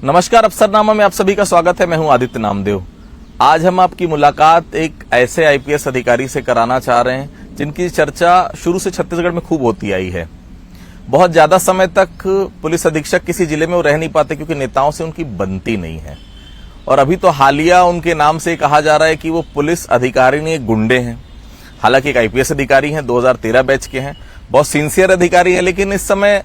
नमस्कार, अफसरनामा में आप सभी का स्वागत है। मैं हूं आदित्य नामदेव। आज हम आपकी मुलाकात एक ऐसे आईपीएस अधिकारी से कराना चाह रहे हैं जिनकी चर्चा शुरू से छत्तीसगढ़ में खूब होती आई है। बहुत ज्यादा समय तक पुलिस अधीक्षक किसी जिले में वो रह नहीं पाते क्योंकि नेताओं से उनकी बनती नहीं है। और अभी तो हालिया उनके नाम से कहा जा रहा है कि वो पुलिस अधिकारी नहीं, गुंडे हैं। हालांकि एक आईपीएस अधिकारी हैं, 2013 बैच के हैं, बहुत सिंसियर अधिकारी हैं, लेकिन इस समय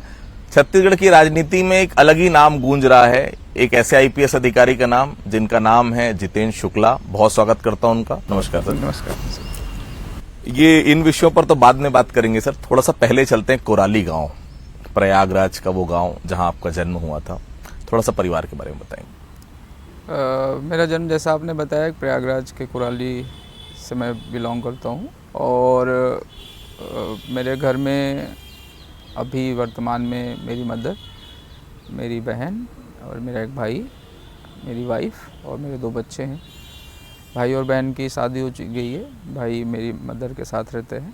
छत्तीसगढ़ की राजनीति में एक अलग ही नाम गूंज रहा है, एक ऐसे आईपीएस अधिकारी का नाम जिनका नाम है जितेंद्र शुक्ला। बहुत स्वागत करता हूं उनका। नमस्कार सर। नमस्कार। ये इन विषयों पर तो बाद में बात करेंगे सर, थोड़ा सा पहले चलते हैं। कोराली गांव, प्रयागराज का वो गांव जहां आपका जन्म हुआ था, थोड़ा सा परिवार के बारे में बताएंगे। मेरा जन्म, जैसा आपने बताया, प्रयागराज के कोराली से मैं बिलोंग करता हूं। और मेरे घर में अभी वर्तमान में मेरी मदर, मेरी बहन और मेरा एक भाई, मेरी वाइफ और मेरे 2 बच्चे हैं। भाई और बहन की शादी हो गई है। भाई मेरी मदर के साथ रहते हैं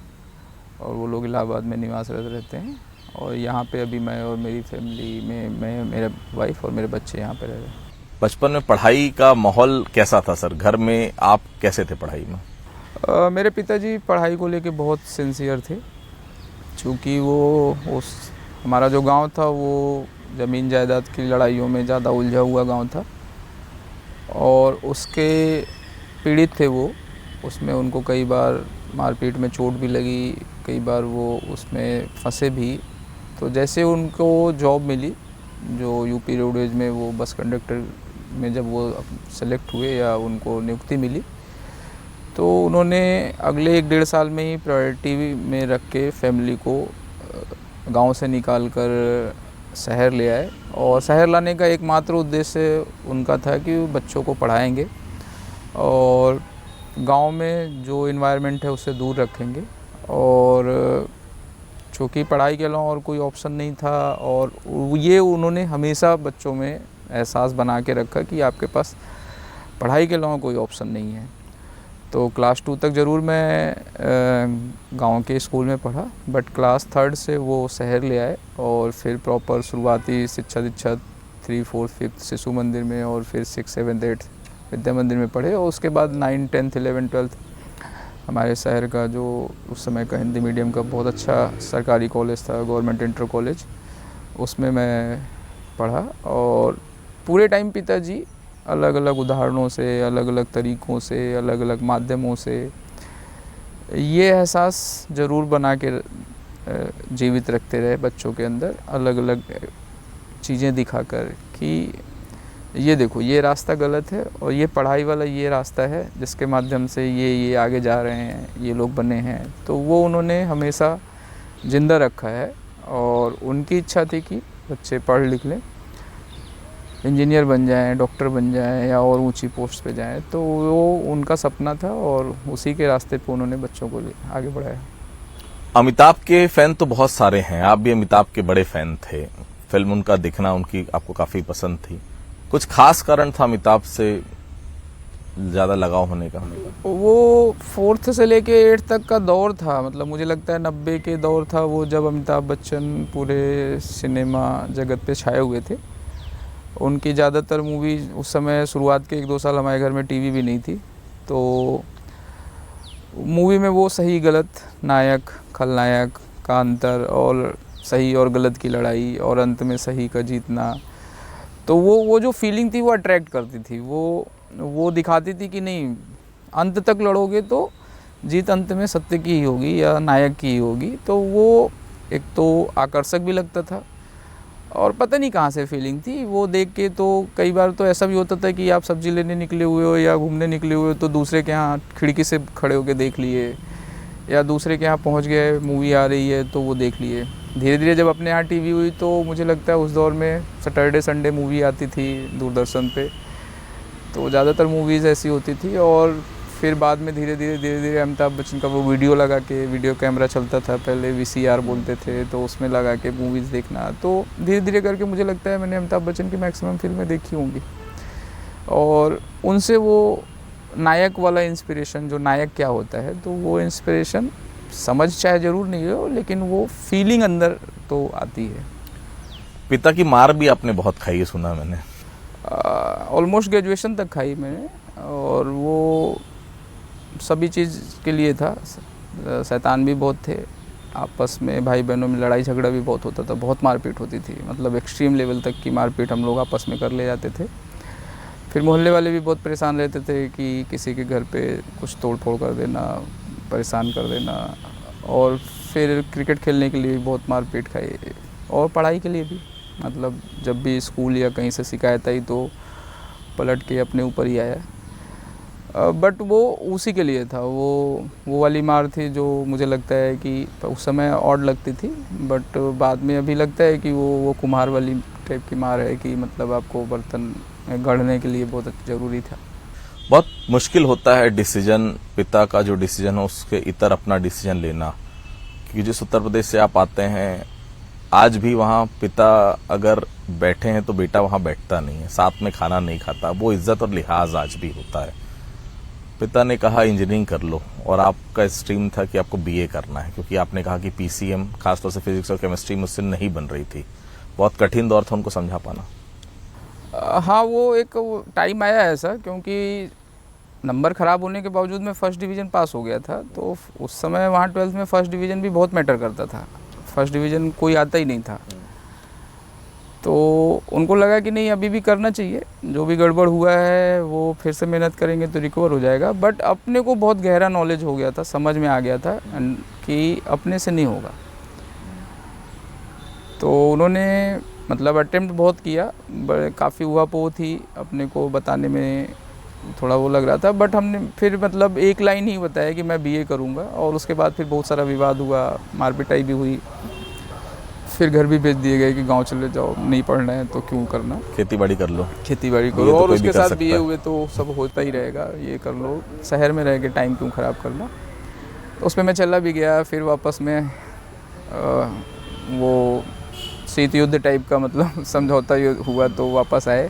और वो लोग इलाहाबाद में निवासरत रहते हैं। और यहाँ पे अभी मैं और मेरी फैमिली में मैं, मेरा वाइफ और मेरे बच्चे यहाँ पे रह रहे हैं। बचपन में पढ़ाई का माहौल कैसा था सर? घर में आप कैसे थे पढ़ाई में? मेरे पिताजी पढ़ाई को लेके बहुत सिंसियर थे, चूँकि वो हमारा जो गांव था वो ज़मीन जायदाद की लड़ाइयों में ज़्यादा उलझा हुआ गांव था और उसके पीड़ित थे वो। उसमें उनको कई बार मारपीट में चोट भी लगी, कई बार वो उसमें फंसे भी। तो जैसे उनको जॉब मिली, जो यूपी रोडवेज में वो बस कंडक्टर में जब वो सेलेक्ट हुए या उनको नियुक्ति मिली, तो उन्होंने अगले 1-1.5 साल में ही प्रायोरिटी में रख के फैमिली को गांव से निकाल कर शहर ले आए। और शहर लाने का एकमात्र उद्देश्य उनका था कि बच्चों को पढ़ाएंगे और गांव में जो इन्वायरमेंट है उससे दूर रखेंगे। और चूँकि पढ़ाई के अलावा और कोई ऑप्शन नहीं था, और ये उन्होंने हमेशा बच्चों में एहसास बना के रखा कि आपके पास पढ़ाई के अलावा कोई ऑप्शन नहीं है। तो क्लास 2 तक ज़रूर मैं गांव के स्कूल में पढ़ा, बट क्लास 3rd से वो शहर ले आए और फिर प्रॉपर शुरुआती शिक्षा दीक्षा 3, 4, 5 शिशु मंदिर में और फिर 6, 7, 8 विद्या मंदिर में पढ़े। और उसके बाद 9, 10, 11, 12 हमारे शहर का जो उस समय का हिंदी मीडियम का बहुत अच्छा सरकारी कॉलेज था, गवर्नमेंट इंटर कॉलेज, उसमें मैं पढ़ा। और पूरे टाइम पिताजी अलग अलग उदाहरणों से, अलग अलग तरीक़ों से, अलग अलग माध्यमों से ये एहसास ज़रूर बना के जीवित रखते रहे बच्चों के अंदर, अलग अलग चीज़ें दिखाकर कि ये देखो ये रास्ता गलत है और ये पढ़ाई वाला ये रास्ता है जिसके माध्यम से ये आगे जा रहे हैं, ये लोग बने हैं। तो वो उन्होंने हमेशा ज़िंदा रखा है। और उनकी इच्छा थी कि बच्चे पढ़ लिख लें, इंजीनियर बन जाएं, डॉक्टर बन जाएं या और ऊंची पोस्ट पे जाएं। तो वो उनका सपना था और उसी के रास्ते पे उन्होंने बच्चों को आगे बढ़ाया। अमिताभ के फैन तो बहुत सारे हैं, आप भी अमिताभ के बड़े फैन थे। फिल्म उनका दिखना उनकी आपको काफी पसंद थी। कुछ खास कारण था अमिताभ से ज्यादा लगाव होने का? वो 4th से लेके 8th तक का दौर था, मतलब मुझे लगता है 90 के दौर था वो, जब अमिताभ बच्चन पूरे सिनेमा जगत पे छाए हुए थे। उनकी ज़्यादातर मूवी उस समय, शुरुआत के 1-2 साल हमारे घर में टीवी भी नहीं थी, तो मूवी में वो सही गलत, नायक खलनायक का अंतर और सही और गलत की लड़ाई और अंत में सही का जीतना, तो वो जो फीलिंग थी वो अट्रैक्ट करती थी। वो दिखाती थी कि नहीं, अंत तक लड़ोगे तो जीत अंत में सत्य की ही होगी या नायक की ही होगी। तो वो एक तो आकर्षक भी लगता था और पता नहीं कहाँ से फीलिंग थी वो देख के। तो कई बार तो ऐसा भी होता था कि आप सब्ज़ी लेने निकले हुए हो या घूमने निकले हुए हो तो दूसरे के यहाँ खिड़की से खड़े होकर देख लिए, या दूसरे के यहाँ पहुँच गए, मूवी आ रही है तो वो देख लिए। धीरे धीरे जब अपने यहाँ टीवी हुई तो मुझे लगता है उस दौर में सैटरडे संडे मूवी आती थी दूरदर्शन पे, तो ज़्यादातर मूवीज़ ऐसी होती थी। और फिर बाद में धीरे धीरे अमिताभ बच्चन का वो वीडियो लगा के, वीडियो कैमरा चलता था पहले, VCR बोलते थे, तो उसमें लगा के मूवीज़ देखना। तो धीरे धीरे करके मुझे लगता है मैंने अमिताभ बच्चन की मैक्सिमम फिल्में देखी होंगी और उनसे वो नायक वाला इंस्पिरेशन, जो नायक क्या होता है, तो वो इंस्पिरेशन समझ चाहे ज़रूर नहीं हो लेकिन वो फीलिंग अंदर तो आती है। पिता की मार भी आपने बहुत खाई है, सुना मैंने। ऑलमोस्ट ग्रेजुएशन तक खाई मैंने, और वो सभी चीज़ के लिए था। शैतान भी बहुत थे, आपस में भाई बहनों में लड़ाई झगड़ा भी बहुत होता था, बहुत मारपीट होती थी, मतलब एक्सट्रीम लेवल तक की मारपीट हम लोग आपस में कर ले जाते थे। फिर मोहल्ले वाले भी बहुत परेशान रहते थे कि किसी के घर पे कुछ तोड़ फोड़ कर देना, परेशान कर देना। और फिर क्रिकेट खेलने के लिए भी बहुत मारपीट खाई, और पढ़ाई के लिए भी, मतलब जब भी स्कूल या कहीं से शिकायत आई तो पलट के अपने ऊपर ही आया। बट वो उसी के लिए था, वो वाली मार थी जो मुझे लगता है कि उस समय ऑड लगती थी, बट बाद में अभी लगता है कि वो कुम्हार वाली टाइप की मार है कि मतलब आपको बर्तन गढ़ने के लिए बहुत ज़रूरी था। बहुत मुश्किल होता है डिसीजन, पिता का जो डिसीजन हो उसके इतर अपना डिसीजन लेना, क्योंकि जिस उत्तर प्रदेश से आप आते हैं आज भी वहाँ पिता अगर बैठे हैं तो बेटा वहाँ बैठता नहीं है, साथ में खाना नहीं खाता, वो इज्जत और लिहाज आज भी होता है। पिता ने कहा इंजीनियरिंग कर लो और आपका स्ट्रीम था कि आपको बीए करना है, क्योंकि आपने कहा कि पीसीएम खासतौर से फिजिक्स और केमिस्ट्री मुझसे नहीं बन रही थी। बहुत कठिन दौर था उनको समझा पाना। हाँ, वो एक टाइम आया ऐसा, क्योंकि नंबर ख़राब होने के बावजूद मैं फर्स्ट डिवीज़न पास हो गया था, तो उस समय वहाँ 12th में फर्स्ट डिवीज़न भी बहुत मैटर करता था। फर्स्ट डिवीज़न कोई आता ही नहीं था, तो उनको लगा कि नहीं अभी भी करना चाहिए, जो भी गड़बड़ हुआ है वो फिर से मेहनत करेंगे तो रिकवर हो जाएगा। बट अपने को बहुत गहरा नॉलेज हो गया था, समझ में आ गया था कि अपने से नहीं होगा। तो उन्होंने मतलब अटेम्प्ट बहुत किया, काफ़ी उहापोह थी, अपने को बताने में थोड़ा वो लग रहा था, बट हमने फिर मतलब एक लाइन ही बताया कि मैं बीए करूंगा, और उसके बाद फिर बहुत सारा विवाद हुआ, मारपिटाई भी हुई, फिर घर भी भेज दिए गए कि गांव चले जाओ, नहीं पढ़ना है तो क्यों करना, खेती बाड़ी कर लो, खेती बाड़ी करो, और उसके साथ बीए हुए तो सब होता ही रहेगा, ये कर लो, शहर में रह के टाइम क्यों ख़राब करना। तो उसमें मैं चला भी गया। फिर वापस में वो शीत युद्ध टाइप का मतलब समझौता हुआ तो वापस आए।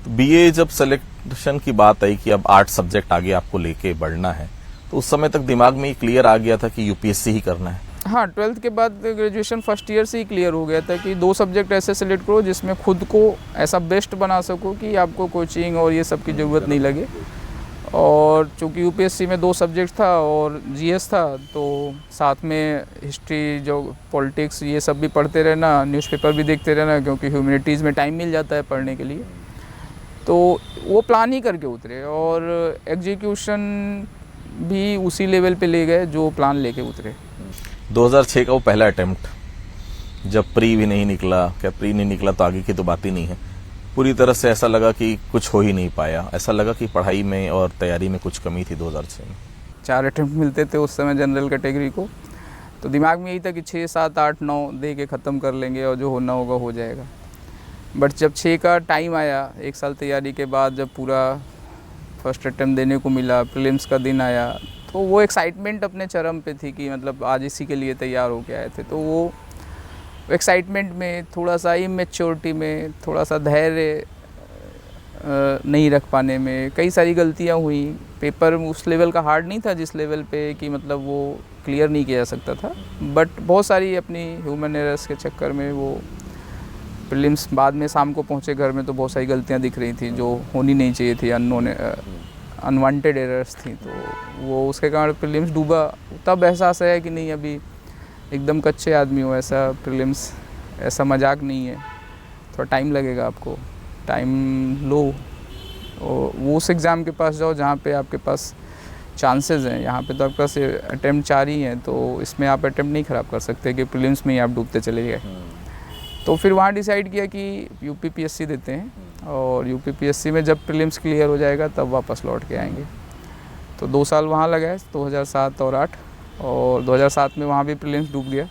तो बीए जब सिलेक्शन की बात आई कि अब 8 सब्जेक्ट आगे आपको लेके बढ़ना है, तो उस समय तक दिमाग में क्लियर आ गया था कि यूपीएससी ही करना है? हाँ, 12th के बाद ग्रेजुएशन फर्स्ट ईयर से ही क्लियर हो गया था कि 2 सब्जेक्ट ऐसे सेलेक्ट करो जिसमें खुद को ऐसा बेस्ट बना सको कि आपको कोचिंग और ये सब की ज़रूरत नहीं लगे। और चूँकि यूपीएससी में 2 सब्जेक्ट था और जीएस था, तो साथ में हिस्ट्री, जो पॉलिटिक्स, ये सब भी पढ़ते रहना, न्यूज़पेपर भी देखते रहना, क्योंकि ह्यूमैनिटीज़ में टाइम मिल जाता है पढ़ने के लिए। तो वो प्लान ही करके उतरे, और एग्जीक्यूशन भी उसी लेवल पे ले गए जो प्लान लेके उतरे। 2006 का वो पहला अटेम्प्ट, जब प्री भी नहीं निकला, क्या प्री नहीं निकला तो आगे की तो बात ही नहीं है, पूरी तरह से ऐसा लगा कि कुछ हो ही नहीं पाया, ऐसा लगा कि पढ़ाई में और तैयारी में कुछ कमी थी 2006 में। 4 अटेम्प्ट मिलते थे उस समय जनरल कैटेगरी को, तो दिमाग में यही था कि 6, 7, 8, 9 दे के ख़त्म कर लेंगे और जो होना होगा हो जाएगा। बट जब 6 का टाइम आया, 1 साल तैयारी के बाद, जब पूरा फर्स्ट अटेम्प्ट देने को मिला, प्रीलिम्स का दिन आया, तो वो एक्साइटमेंट अपने चरम पे थी कि मतलब आज इसी के लिए तैयार होके आए थे। तो वो एक्साइटमेंट में, थोड़ा सा इमेच्योरिटी में, थोड़ा सा धैर्य नहीं रख पाने में कई सारी गलतियां हुई। पेपर उस लेवल का हार्ड नहीं था जिस लेवल पे कि मतलब वो क्लियर नहीं किया जा सकता था, बट बहुत सारी अपनी ह्यूमन एरर्स के चक्कर में वो प्रीलिम्स बाद में शाम को पहुंचे घर में तो बहुत सारी गलतियां दिख रही थी जो होनी नहीं चाहिए थी, अनवांटेड एरर्स थी, तो वो उसके कारण प्रीलिम्स डूबा। तब एहसास आया कि नहीं, अभी एकदम कच्चे आदमी हो, ऐसा प्रीलिम्स ऐसा मजाक नहीं है, थोड़ा टाइम लगेगा, आपको टाइम लो, और वो उस एग्ज़ाम के पास जाओ जहाँ पे आपके पास चांसेस हैं। यहाँ पे तो आपके पास अटैम्प्ट 4 ही हैं, तो इसमें आप अटैम्प्ट नहीं ख़राब कर सकते कि प्रीलिम्स में ही आप डूबते चले गए। तो फिर वहाँ डिसाइड किया कि यूपीपीएससी देते हैं, और यूपीपीएससी में जब प्रीलिम्स क्लियर हो जाएगा तब वापस लौट के आएंगे। तो 2 साल वहाँ लगाए, 2007 और 8, और 2007 में वहाँ भी प्रीलिम्स डूब गया,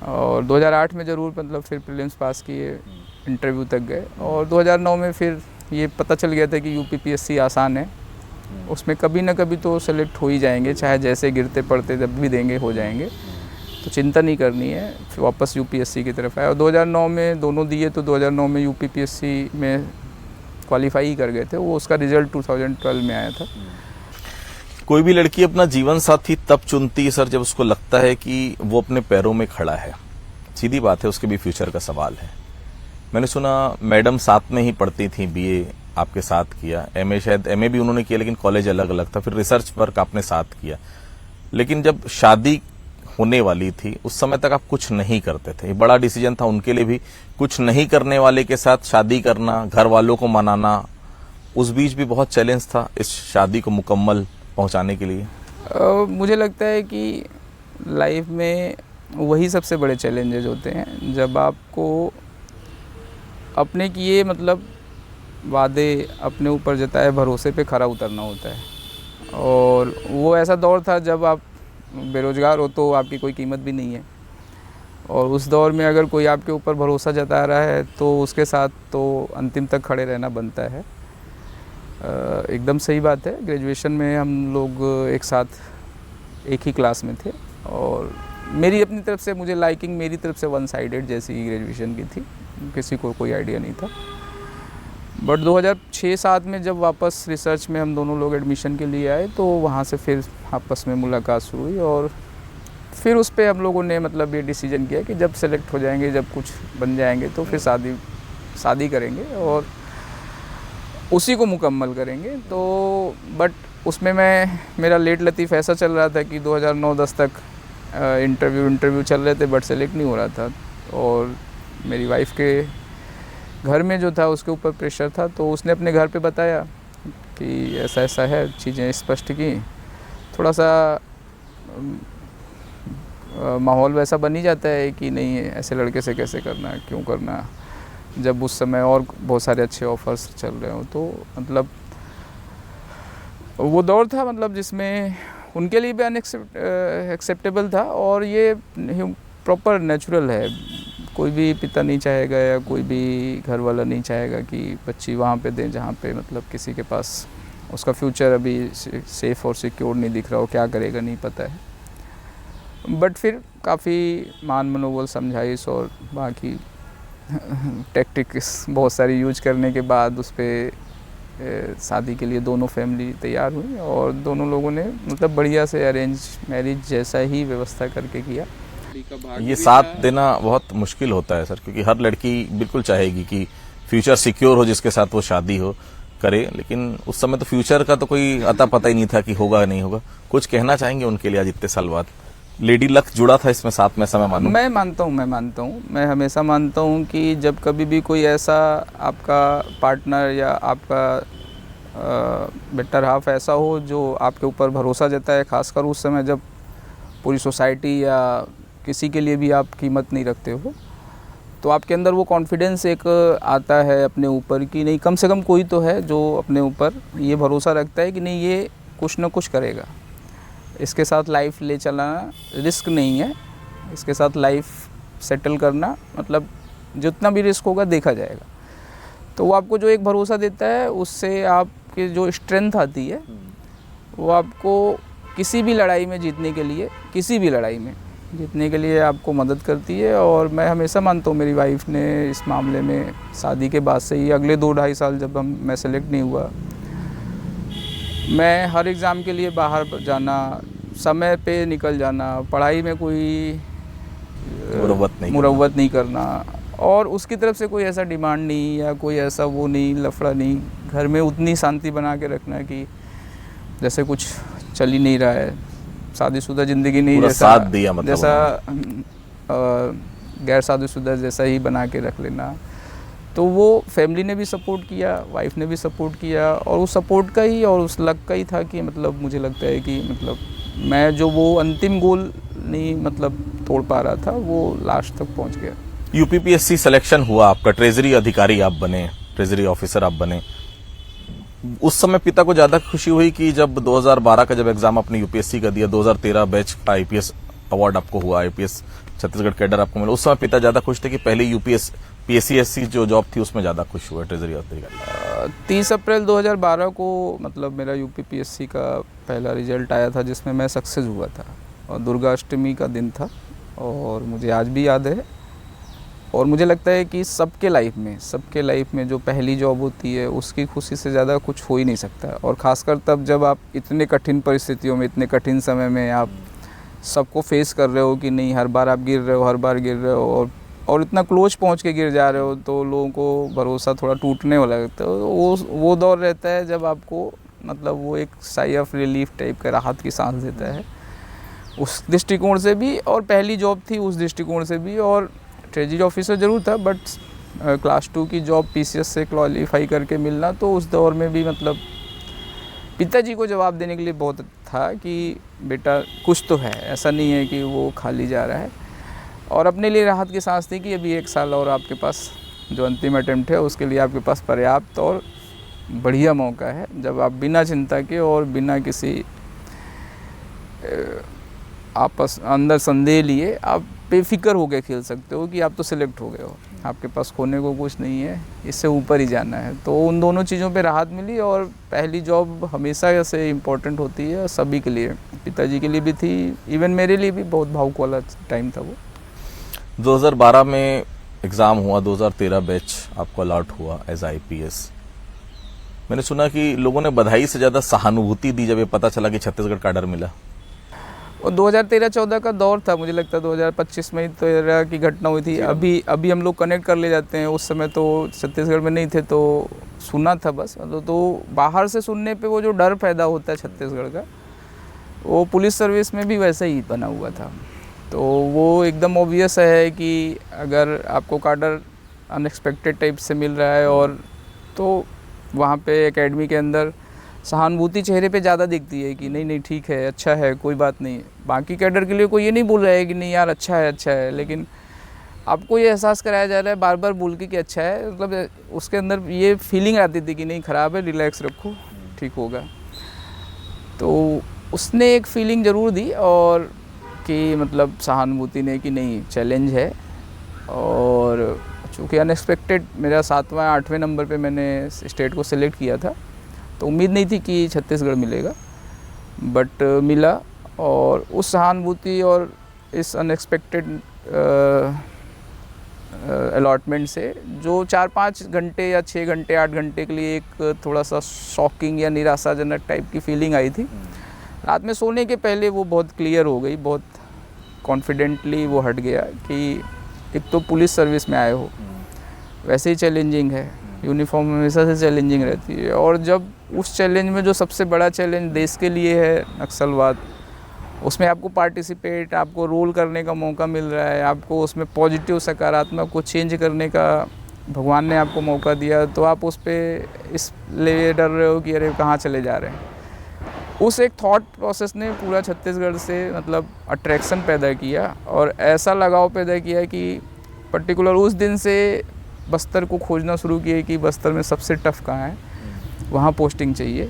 और 2008 में ज़रूर मतलब फिर प्रीलिम्स पास किए, इंटरव्यू तक गए, और 2009 में फिर ये पता चल गया था कि यूपीपीएससी आसान है, उसमें कभी ना कभी तो सेलेक्ट हो ही जाएंगे, चाहे जैसे गिरते पड़ते जब भी देंगे हो जाएंगे, तो चिंता नहीं करनी है। फिर वापस यूपीएससी की तरफ आया, और 2009 में दोनों दिए, तो 2009 में यूपीपीएससी में क्वालिफाई कर गए थे, वो उसका रिजल्ट 2012 में आया था। कोई भी लड़की अपना जीवन साथी तब चुनती है सर जब उसको लगता है कि वो अपने पैरों में खड़ा है, सीधी बात है, उसके भी फ्यूचर का सवाल है। मैंने सुना मैडम साथ में ही पढ़ती थी, बीए आपके साथ किया, एमए शायद एमए भी उन्होंने किया लेकिन कॉलेज अलग अलग था, फिर रिसर्च वर्क आपने साथ किया। लेकिन जब शादी होने वाली थी उस समय तक आप कुछ नहीं करते थे, ये बड़ा डिसीजन था उनके लिए भी, कुछ नहीं करने वाले के साथ शादी करना, घर वालों को मनाना, उस बीच भी बहुत चैलेंज था इस शादी को मुकम्मल पहुंचाने के लिए। मुझे लगता है कि लाइफ में वही सबसे बड़े चैलेंजेस होते हैं जब आपको अपने किए मतलब वादे, अपने ऊपर जताए भरोसे पे खरा उतरना होता है। और वो ऐसा दौर था जब आप बेरोज़गार हो तो आपकी कोई कीमत भी नहीं है, और उस दौर में अगर कोई आपके ऊपर भरोसा जता रहा है तो उसके साथ तो अंतिम तक खड़े रहना बनता है। एकदम सही बात है। ग्रेजुएशन में हम लोग एक साथ एक ही क्लास में थे, और मेरी अपनी तरफ से मुझे लाइकिंग मेरी तरफ से वन साइडेड जैसी ग्रेजुएशन की थी, किसी को कोई आइडिया नहीं था। बट 2006-07 में जब वापस रिसर्च में हम दोनों लोग एडमिशन के लिए आए तो वहाँ से फिर आपस में मुलाकात शुरू हुई, और फिर उस पर हम लोगों ने मतलब ये डिसीजन किया कि जब सेलेक्ट हो जाएंगे, जब कुछ बन जाएंगे तो फिर शादी करेंगे और उसी को मुकम्मल करेंगे। तो बट उसमें मेरा लेट लतीफ़ ऐसा चल रहा था कि 2009-10 तक इंटरव्यू चल रहे थे बट सेलेक्ट नहीं हो रहा था, और मेरी वाइफ के घर में जो था उसके ऊपर प्रेशर था, तो उसने अपने घर पे बताया कि ऐसा ऐसा है, चीज़ें स्पष्ट की, थोड़ा सा माहौल वैसा बन ही जाता है कि नहीं ऐसे लड़के से कैसे करना, क्यों करना, जब उस समय और बहुत सारे अच्छे ऑफर्स चल रहे हो। तो मतलब वो दौर था मतलब जिसमें उनके लिए भी एक्सेप्टेबल था, और ये प्रॉपर नेचुरल है। कोई भी पिता नहीं चाहेगा या कोई भी घर वाला नहीं चाहेगा कि बच्ची वहाँ पे दें जहाँ पे मतलब किसी के पास उसका फ्यूचर अभी सेफ़ और सिक्योर नहीं दिख रहा हो, क्या करेगा नहीं पता है। बट फिर काफ़ी मान मनोबल, समझाइश और बाकी टैक्टिक्स बहुत सारी यूज करने के बाद उस पर शादी के लिए दोनों फैमिली तैयार हुई, और दोनों लोगों ने मतलब बढ़िया से अरेंज मैरिज जैसा ही व्यवस्था करके किया। ये साथ देना बहुत मुश्किल होता है सर, क्योंकि हर लड़की बिल्कुल चाहेगी कि फ्यूचर सिक्योर हो, जिसके साथ वो शादी हो करे, लेकिन उस समय तो फ्यूचर का तो कोई अता पता ही नहीं था कि होगा नहीं होगा। कुछ कहना चाहेंगे उनके लिए आज इतने साल बाद? लेडी लक जुड़ा था इसमें साथ में, समय मानूं? मैं मानता हूँ, मैं हमेशा मानता हूँ कि जब कभी भी कोई ऐसा आपका पार्टनर या आपका बेटर हाफ ऐसा हो जो आपके ऊपर भरोसा जताए, खासकर उस समय जब पूरी सोसाइटी या किसी के लिए भी आप कीमत नहीं रखते हो, तो आपके अंदर वो कॉन्फिडेंस एक आता है अपने ऊपर कि नहीं, कम से कम कोई तो है जो अपने ऊपर ये भरोसा रखता है कि नहीं ये कुछ ना कुछ करेगा, इसके साथ लाइफ ले चलाना रिस्क नहीं है, इसके साथ लाइफ सेटल करना मतलब जितना भी रिस्क होगा देखा जाएगा। तो वो आपको जो एक भरोसा देता है उससे आपके जो स्ट्रेंथ आती है वो आपको किसी भी लड़ाई में जीतने के लिए, किसी भी लड़ाई में जीतने के लिए आपको मदद करती है। और मैं हमेशा मानता हूँ मेरी वाइफ ने इस मामले में शादी के बाद से ही अगले 2-2.5 साल जब मैं सेलेक्ट नहीं हुआ, मैं हर एग्ज़ाम के लिए बाहर जाना, समय पे निकल जाना, पढ़ाई में कोई मुरव्वत नहीं करना, और उसकी तरफ से कोई ऐसा डिमांड नहीं या कोई ऐसा वो नहीं, लफड़ा नहीं, घर में उतनी शांति बना के रखना कि जैसे कुछ चल ही नहीं रहा है, शादीशुदा ज़िंदगी नहीं, जैसा साथ दिया मतलब जैसा गैर शादीशुदा जैसा ही बना के रख लेना। तो वो फैमिली ने भी सपोर्ट किया, वाइफ ने भी सपोर्ट किया, और उस सपोर्ट का ही और उस लक का ही था कि मतलब मुझे लगता है कि मतलब मैं जो वो अंतिम गोल नहीं मतलब तोड़ पा रहा था वो लास्ट तक पहुंच गया। यूपीपीएससी सिलेक्शन हुआ आपका, ट्रेजरी अधिकारी आप बने, ट्रेजरी ऑफिसर आप बने, उस समय पिता को ज्यादा खुशी हुई कि जब 2012 का जब एग्जाम आपने यूपीएससी का दिया, 2013 बैच का आईपीएस अवार्ड आपको हुआ, आईपीएस छत्तीसगढ़ कैडर आपको मिला, उस समय पिता ज्यादा खुश थे कि पहले यूपीएस पीएससी जो जॉब थी उसमें ज्यादा खुश हुआ ट्रेजरी अधिकारी? 30 अप्रैल 2012 को मतलब मेरा यूपीपीएससी का पहला रिजल्ट आया था जिसमें मैं सक्सेस हुआ था, और दुर्गा अष्टमी का दिन था, और मुझे आज भी याद है। और मुझे लगता है कि सबके लाइफ में जो पहली जॉब होती है उसकी खुशी से ज़्यादा कुछ हो ही नहीं सकता, और ख़ासकर तब जब आप इतने कठिन परिस्थितियों में, इतने कठिन समय में आप सबको फेस कर रहे हो कि नहीं, हर बार आप गिर रहे हो, और और इतना क्लोज पहुंच के गिर जा रहे हो तो लोगों को भरोसा थोड़ा टूटने वाला लगता है। तो वो दौर रहता है जब आपको मतलब वो एक साई ऑफ रिलीफ टाइप का राहत की सांस देता है, उस दृष्टिकोण से भी। और पहली जॉब थी उस दृष्टिकोण से भी, और ट्रेजरी ऑफिसर ज़रूर था, बट क्लास 2 की जॉब पीसीएस से क्वालिफाई करके मिलना, तो उस दौर में भी मतलब पिताजी को जवाब देने के लिए बहुत था कि बेटा कुछ तो है, ऐसा नहीं है कि वो खाली जा रहा है। और अपने लिए राहत की सांस थी कि अभी 1 साल और आपके पास जो अंतिम अटेम्प्ट है उसके लिए आपके पास पर्याप्त और बढ़िया मौका है, जब आप बिना चिंता के और बिना किसी आपस अंदर संदेह लिए आप बेफिक्र होकर खेल सकते हो कि आप तो सिलेक्ट हो गए हो, आपके पास खोने को कुछ नहीं है, इससे ऊपर ही जाना है। तो उन दोनों चीज़ों पे राहत मिली। और पहली जॉब हमेशा ऐसे इम्पोर्टेंट होती है सभी के लिए, पिताजी के लिए भी थी, इवन मेरे लिए भी बहुत भावुक वाला टाइम था वो। 2012 में एग्ज़ाम हुआ, 2013 बैच आपको अलॉट हुआ एज आईपीएस। मैंने सुना कि लोगों ने बधाई से ज़्यादा सहानुभूति दी जब ये पता चला कि छत्तीसगढ़ का ऑर्डर मिला। और 2013-14 का दौर था, मुझे लगता है 2025 में ही तो की घटना हुई थी। अभी हम लोग कनेक्ट कर ले जाते हैं, उस समय तो छत्तीसगढ़ में नहीं थे तो सुना था बस। तो बाहर से सुनने पे वो जो डर पैदा होता है छत्तीसगढ़ का, वो पुलिस सर्विस में भी वैसे ही बना हुआ था। तो वो एकदम ऑब्वियस है कि अगर आपको कार्डर अनएक्सपेक्टेड टाइप से मिल रहा है, और तो वहाँ पे एकेडमी के अंदर सहानुभूति चेहरे पे ज़्यादा दिखती है कि नहीं नहीं ठीक है, अच्छा है, कोई बात नहीं। बाकी कैडर के लिए कोई ये नहीं बोल रहा है कि नहीं यार अच्छा है, लेकिन आपको ये एहसास कराया जा रहा है बार बार बोल के कि अच्छा है, मतलब उसके अंदर ये फीलिंग आती थी कि नहीं ख़राब है, रिलैक्स रखो, ठीक होगा। तो उसने एक फीलिंग ज़रूर दी, और कि मतलब सहानुभूति ने कि नहीं चैलेंज है। और चूँकि अनएक्सपेक्टेड मेरा 7वां-8वें नंबर पे मैंने स्टेट को सिलेक्ट किया था, तो उम्मीद नहीं थी कि छत्तीसगढ़ मिलेगा, बट मिला। और उस सहानुभूति और इस अनएक्सपेक्टेड अलॉटमेंट से जो 4-5 घंटे या 6 घंटे 8 घंटे के लिए एक थोड़ा सा शॉकिंग या निराशाजनक टाइप की फीलिंग आई थी, रात में सोने के पहले वो बहुत क्लियर हो गई, बहुत कॉन्फिडेंटली वो हट गया कि एक तो पुलिस सर्विस में आए हो, वैसे ही चैलेंजिंग है, यूनिफॉर्म हमेशा से चैलेंजिंग रहती है। और जब उस चैलेंज में जो सबसे बड़ा चैलेंज देश के लिए है नक्सलवाद, उसमें आपको पार्टिसिपेट, आपको रोल करने का मौका मिल रहा है, आपको उसमें पॉजिटिव सकारात्मक को चेंज करने का भगवान ने आपको मौका दिया, तो आप उस पर इसलिए डर रहे हो कि अरे कहाँ चले जा रहे हैं। उस एक थॉट प्रोसेस ने पूरा छत्तीसगढ़ से मतलब अट्रैक्शन पैदा किया, और ऐसा लगाव पैदा किया कि पर्टिकुलर उस दिन से बस्तर को खोजना शुरू किए कि बस्तर में सबसे टफ कहाँ है, वहाँ पोस्टिंग चाहिए।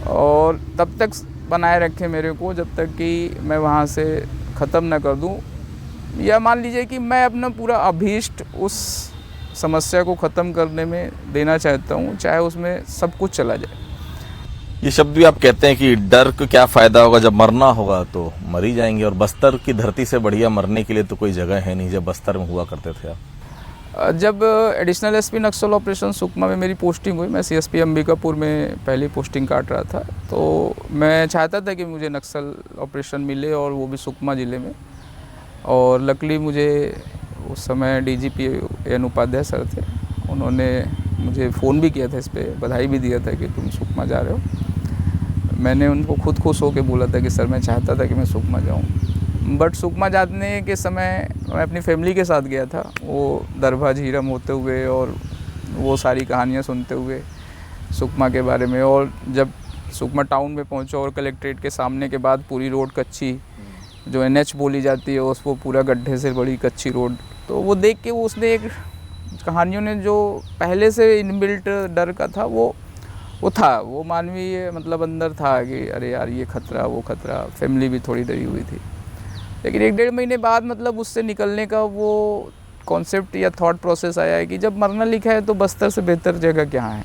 और तब तक बनाए रखे मेरे को जब तक कि मैं वहाँ से ख़त्म ना कर दूँ, या मान लीजिए कि मैं अपना पूरा अभीष्ट उस समस्या को ख़त्म करने में देना चाहता हूँ, चाहे उसमें सब कुछ चला जाए। ये शब्द भी आप कहते हैं कि डर को क्या फ़ायदा होगा, जब मरना होगा तो मर ही जाएंगे, और बस्तर की धरती से बढ़िया मरने के लिए तो कोई जगह है नहीं, जब बस्तर में हुआ करते थे आप। जब एडिशनल एसपी नक्सल ऑपरेशन सुकमा में मेरी पोस्टिंग हुई, मैं सीएसपी अंबिकापुर में पहली पोस्टिंग काट रहा था, तो मैं चाहता था कि मुझे नक्सल ऑपरेशन मिले, और वो भी सुकमा ज़िले में। और लकली मुझे उस समय डीजीपी एन उपाध्याय सर थे, उन्होंने मुझे फ़ोन भी किया था, इस पर बधाई भी दिया था कि तुम सुकमा जा रहे हो। मैंने उनको खुद खुश होकर बोला था कि सर मैं चाहता था कि मैं सुकमा जाऊँ, बट सुकमा जाने के समय मैं अपनी फैमिली के साथ गया था, वो दरभा झीरम होते हुए और वो सारी कहानियाँ सुनते हुए सुकमा के बारे में। और जब सुकमा टाउन में पहुँचा और कलेक्ट्रेट के सामने के बाद पूरी रोड कच्ची, जो एनएच बोली जाती है, उस वो पूरा गड्ढे से बड़ी कच्ची रोड, तो वो देख के वो उसने एक कहानियों ने जो पहले से इनबिल्ट डर का था वो था, वो मानवीय मतलब अंदर था कि अरे यार ये खतरा वो खतरा। फैमिली भी थोड़ी डरी हुई थी, लेकिन 1-1.5 महीने बाद मतलब उससे निकलने का वो कॉन्सेप्ट या थॉट प्रोसेस आया है कि जब मरना लिखा है तो बस्तर से बेहतर जगह क्या है,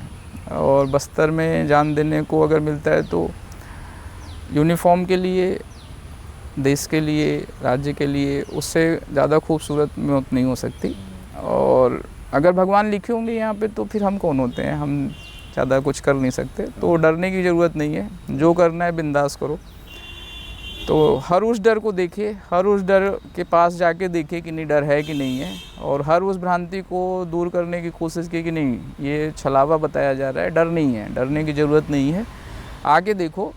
और बस्तर में जान देने को अगर मिलता है तो यूनिफॉर्म के लिए, देश के लिए, राज्य के लिए उससे ज़्यादा खूबसूरत मौत नहीं हो सकती। और अगर भगवान लिखे होंगे यहाँ पे तो फिर हम कौन होते हैं, हम ज़्यादा कुछ कर नहीं सकते। तो डरने की ज़रूरत नहीं है, जो करना है बिंदास करो। तो हर उस डर को देखे, हर उस डर के पास जाके देखे कि नहीं डर है कि नहीं है, और हर उस भ्रांति को दूर करने की कोशिश की कि नहीं ये छलावा बताया जा रहा है, डर नहीं है, डरने की ज़रूरत नहीं है, आगे देखो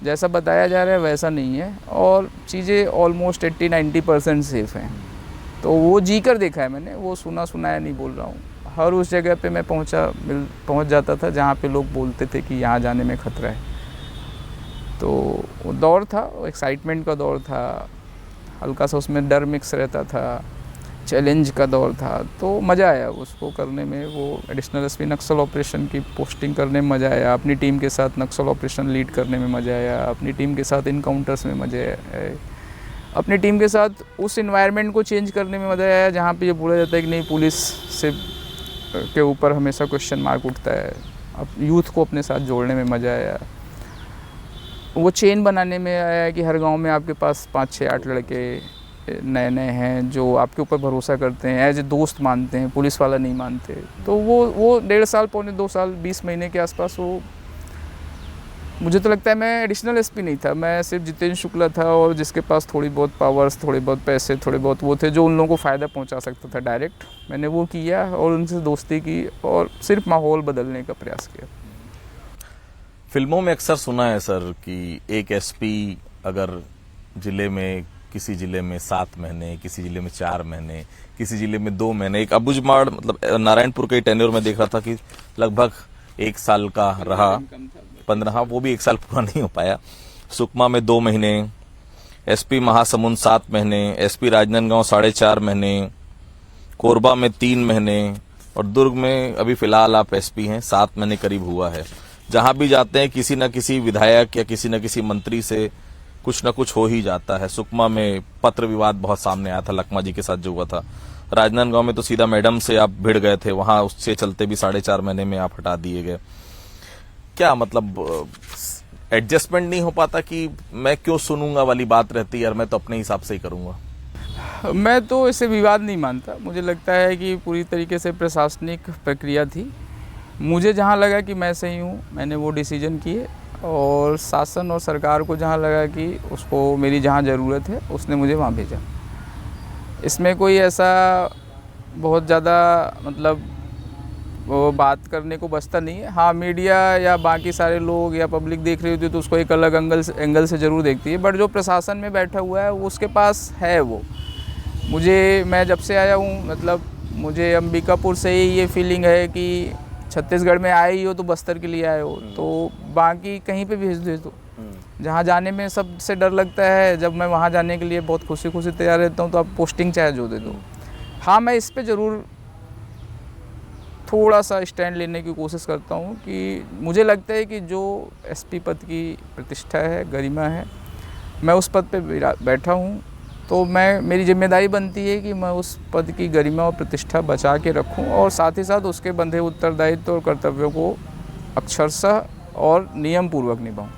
जैसा बताया जा रहा है वैसा नहीं है, और चीज़ें ऑलमोस्ट 80-90% सेफ़ हैं। तो वो जी कर देखा है मैंने, वो सुना सुनाया नहीं बोल रहा हूँ। हर उस जगह पे मैं पहुँच जाता था जहाँ पे लोग बोलते थे कि यहाँ जाने में ख़तरा है। तो वो दौर था, वो एक्साइटमेंट का दौर था, हल्का सा उसमें डर मिक्स रहता था, चैलेंज का दौर था, तो मज़ा आया उसको करने में। वो एडिशनल एसपी नक्सल ऑपरेशन की पोस्टिंग करने में मज़ा आया, अपनी टीम के साथ नक्सल ऑपरेशन लीड करने में मज़ा आया, अपनी टीम के साथ इनकाउंटर्स में मज़ा आया, अपनी टीम के साथ उस इन्वायरमेंट को चेंज करने में मज़ा आया जहाँ पे ये बोला जाता है कि नहीं पुलिस से के ऊपर हमेशा क्वेश्चन मार्क उठता है। अब यूथ को अपने साथ जोड़ने में मज़ा आया, वो चेन बनाने में आया कि हर गांव में आपके पास 5, 6, 8 लड़के नए नए हैं जो आपके ऊपर भरोसा करते हैं, एज ए दोस्त मानते हैं, पुलिस वाला नहीं मानते। तो वो 1.5 साल, पौने 2 साल, 20 महीने के आसपास वो, मुझे तो लगता है मैं एडिशनल एसपी नहीं था, मैं सिर्फ जितेंद्र शुक्ला था, और जिसके पास थोड़ी बहुत पावर्स, थोड़े बहुत पैसे, थोड़े बहुत वो थे जो उन लोगों को फ़ायदा पहुंचा सकता था डायरेक्ट। मैंने वो किया और उनसे दोस्ती की और सिर्फ माहौल बदलने का प्रयास किया। फिल्मों में अक्सर सुना है सर कि एक एसपी अगर जिले में, किसी जिले में 7 महीने, किसी जिले में 4 महीने, किसी जिले में 2 महीने, एक अबुझमाड़ मतलब नारायणपुर के टेन्योर में देख रहा था कि लगभग 1 साल का रहा, 15, हाँ वो भी 1 साल पूरा नहीं हो पाया। सुकमा में 2 महीने, एसपी महासमुंद 7 महीने, एसपी राजनांदगांव 4.5 महीने, कोरबा में 3 महीने, और दुर्ग में अभी फिलहाल आप एसपी हैं, 7 महीने करीब हुआ है। जहां भी जाते हैं किसी न किसी विधायक या किसी न किसी मंत्री से कुछ न कुछ हो ही जाता है। सुकमा में पत्र विवाद बहुत सामने आया था लकमा जी के साथ जो हुआ था। राजनांदगांव में तो सीधा मैडम से आप भिड़ गए थे, वहां उससे चलते भी 4.5 महीने में आप हटा दिए गए। क्या मतलब एडजस्टमेंट नहीं हो पाता कि मैं क्यों सुनूंगा वाली बात रहती है, यार मैं तो अपने हिसाब से ही करूंगा। मैं तो इसे विवाद नहीं मानता, मुझे लगता है कि पूरी तरीके से प्रशासनिक प्रक्रिया थी। मुझे जहाँ लगा कि मैं सही हूँ मैंने वो डिसीजन किए, और शासन और सरकार को जहाँ लगा कि उसको मेरी जहाँ ज़रूरत है उसने मुझे वहाँ भेजा। इसमें कोई ऐसा बहुत ज़्यादा मतलब वो बात करने को बचता नहीं है। हाँ, मीडिया या बाकी सारे लोग या पब्लिक देख रही होती है तो उसको एक अलग एंगल से ज़रूर देखती है, बट जो प्रशासन में बैठा हुआ है उसके पास है वो। मैं जब से आया हूँ मतलब मुझे अंबिकापुर से ही ये फीलिंग है कि छत्तीसगढ़ में आए ही हो तो बस्तर के लिए आए हो, तो बाकी कहीं पे भेज दो तो जहाँ जाने में सबसे डर लगता है, जब मैं वहाँ जाने के लिए बहुत खुशी खुशी तैयार रहता हूँ तो आप पोस्टिंग चाहे जो दे दो। हाँ, मैं इस पे ज़रूर थोड़ा सा स्टैंड लेने की कोशिश करता हूँ कि मुझे लगता है कि जो एसपी पद की प्रतिष्ठा है, गरिमा है, मैं उस पद पे बैठा हूँ, तो मेरी जिम्मेदारी बनती है कि मैं उस पद की गरिमा और प्रतिष्ठा बचा के रखूं, और साथ ही साथ उसके बंधे उत्तरदायित्व और कर्तव्यों को अक्षरशः और नियम पूर्वक निभाऊं।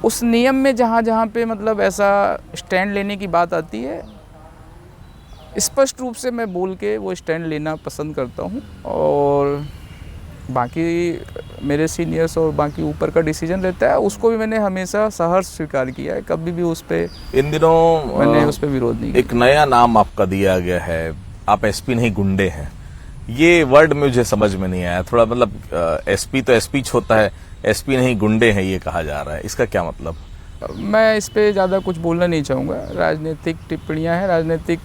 उस नियम में जहाँ जहाँ पे मतलब ऐसा स्टैंड लेने की बात आती है, स्पष्ट रूप से मैं बोल के वो स्टैंड लेना पसंद करता हूँ, और बाकी मेरे सीनियर्स और बाकी ऊपर का डिसीजन रहता है, उसको भी मैंने हमेशा सहर्ष स्वीकार किया है, कभी भी उस पे इन दिनों मैंने उस पे विरोध नहीं किया। एक नया नाम आपका दिया गया है, आप एसपी नहीं गुंडे हैं। ये वर्ड मुझे समझ में नहीं आया थोड़ा, मतलब एसपी तो एसपी होता है, एसपी नहीं गुंडे हैं ये कहा जा रहा है, इसका क्या मतलब? मैं इस पे ज़्यादा कुछ बोलना नहीं चाहूँगा, राजनीतिक टिप्पणियाँ हैं, राजनीतिक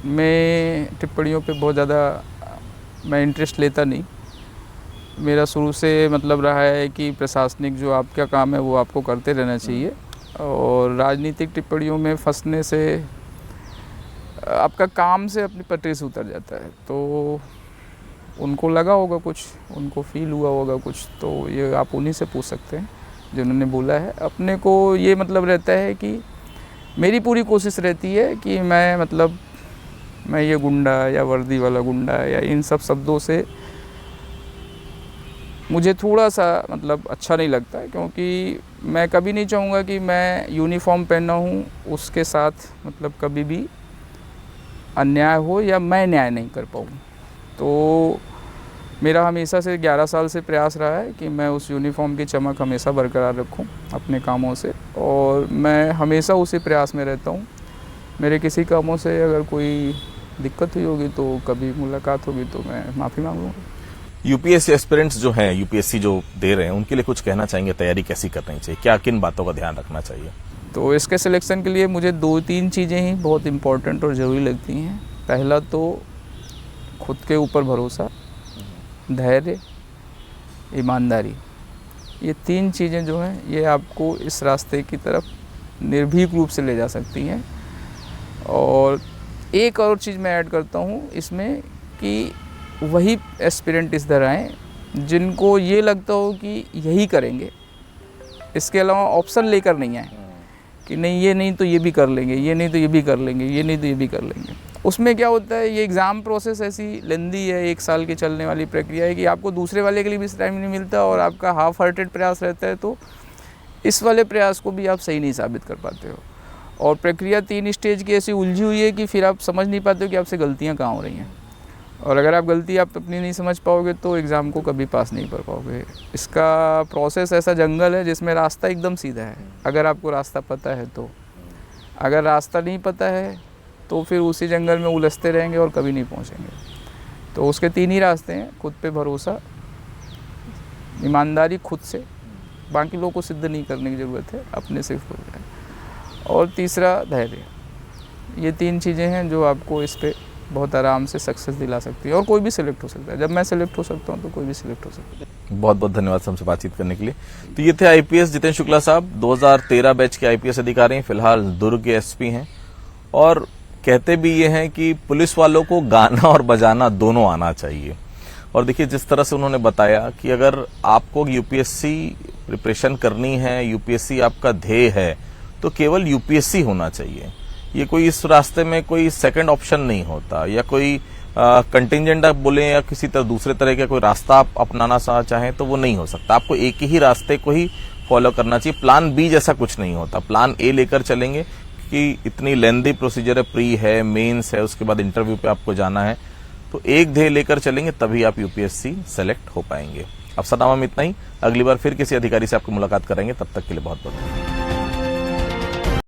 में टिप्पणियों पे बहुत ज़्यादा मैं इंटरेस्ट लेता नहीं। मेरा शुरू से मतलब रहा है कि प्रशासनिक जो आपका काम है वो आपको करते रहना चाहिए, और राजनीतिक टिप्पणियों में फंसने से आपका काम से अपनी पटरी से उतर जाता है। तो उनको लगा होगा कुछ, उनको फील हुआ होगा कुछ, तो ये आप उन्हीं से पूछ सकते हैं जिन्होंने बोला है। अपने को ये मतलब रहता है कि मेरी पूरी कोशिश रहती है कि मैं ये गुंडा या वर्दी वाला गुंडा या इन सब शब्दों से मुझे थोड़ा सा मतलब अच्छा नहीं लगता है, क्योंकि मैं कभी नहीं चाहूँगा कि मैं यूनिफॉर्म पहना हूँ उसके साथ मतलब कभी भी अन्याय हो या मैं न्याय नहीं कर पाऊँ। तो मेरा हमेशा से 11 साल से प्रयास रहा है कि मैं उस यूनिफॉर्म की चमक हमेशा बरकरार रखूं अपने कामों से, और मैं हमेशा उसी प्रयास में रहता हूँ। मेरे किसी कामों से अगर कोई दिक्कत हुई होगी तो कभी मुलाकात होगी तो मैं माफ़ी मांगूंगा। यूपीएससी एस्पिरेंट्स जो हैं, यूपीएससी जो दे रहे हैं, उनके लिए कुछ कहना चाहेंगे? तैयारी कैसी करनी चाहिए, क्या किन बातों का ध्यान रखना चाहिए? तो इसके सिलेक्शन के लिए मुझे 2-3 चीज़ें ही बहुत इम्पोर्टेंट और ज़रूरी लगती हैं। पहला तो खुद के ऊपर भरोसा, धैर्य, ईमानदारी। ये 3 चीज़ें जो हैं ये आपको इस रास्ते की तरफ निर्भीक रूप से ले जा सकती हैं। और एक और चीज़ मैं ऐड करता हूँ इसमें कि वही एस्पिरेंट इस तरह आएँ जिनको ये लगता हो कि यही करेंगे, इसके अलावा ऑप्शन लेकर नहीं आए कि नहीं ये नहीं तो ये भी कर लेंगे, ये नहीं तो ये भी कर लेंगे, ये नहीं तो ये भी कर लेंगे। उसमें क्या होता है, ये एग्ज़ाम प्रोसेस ऐसी लेंदी है, 1 साल की चलने वाली प्रक्रिया है कि आपको दूसरे वाले के लिए भी टाइम नहीं मिलता और आपका हाफ हार्टेड प्रयास रहता है, तो इस वाले प्रयास को भी आप सही नहीं साबित कर पाते हो। और प्रक्रिया 3 स्टेज की ऐसी उलझी हुई है कि फिर आप समझ नहीं पाते हो कि आपसे गलतियाँ कहाँ हो रही हैं। और अगर आप गलती आप अपनी नहीं समझ पाओगे तो एग्ज़ाम को कभी पास नहीं कर पाओगे। इसका प्रोसेस ऐसा जंगल है जिसमें रास्ता एकदम सीधा है, अगर आपको रास्ता पता है तो। अगर रास्ता नहीं पता है तो फिर उसी जंगल में उलझते रहेंगे और कभी नहीं पहुंचेंगे। तो उसके 3 ही रास्ते हैं, खुद पे भरोसा, ईमानदारी खुद से, बाकी लोगों को सिद्ध नहीं करने की ज़रूरत है, अपने से हो जाए, और तीसरा धैर्य। ये 3 चीज़ें हैं जो आपको इस पे बहुत आराम से सक्सेस दिला सकती है। और कोई भी सिलेक्ट हो सकता है, जब मैं सिलेक्ट हो सकता हूँ तो कोई भी सिलेक्ट हो सकता है। बहुत बहुत धन्यवाद हमसे बातचीत करने के लिए। तो ये थे आईपीएस जितेंद्र शुक्ला साहब, 2013 बैच के आईपीएस अधिकारी हैं, फिलहाल दुर्ग के एसपी हैं। और कहते भी ये हैं कि पुलिस वालों को गाना और बजाना दोनों आना चाहिए। और देखिए जिस तरह से उन्होंने बताया कि अगर आपको यूपीएससी प्रिपरेशन करनी है, यूपीएससी आपका ध्येय है, तो केवल यूपीएससी होना चाहिए। ये कोई इस रास्ते में कोई सेकंड ऑप्शन नहीं होता, या कोई कंटिजेंट आप बोले या किसी तरह दूसरे तरह का कोई रास्ता आप अपनाना चाहें तो वो नहीं हो सकता। आपको एक ही रास्ते को ही फॉलो करना चाहिए। प्लान बी जैसा कुछ नहीं होता। प्लान ए लेकर चलेंगे कि इतनी लेंदी प्रोसीजर है, प्री है, मेंस है, उसके बाद इंटरव्यू पे आपको जाना है, तो एक ध्येय लेकर चलेंगे तभी आप यूपीएससी सेलेक्ट हो पाएंगे। अब सदाम इतना ही, अगली बार फिर किसी अधिकारी से आपको मुलाकात करेंगे, तब तक के लिए बहुत बहुत धन्यवाद।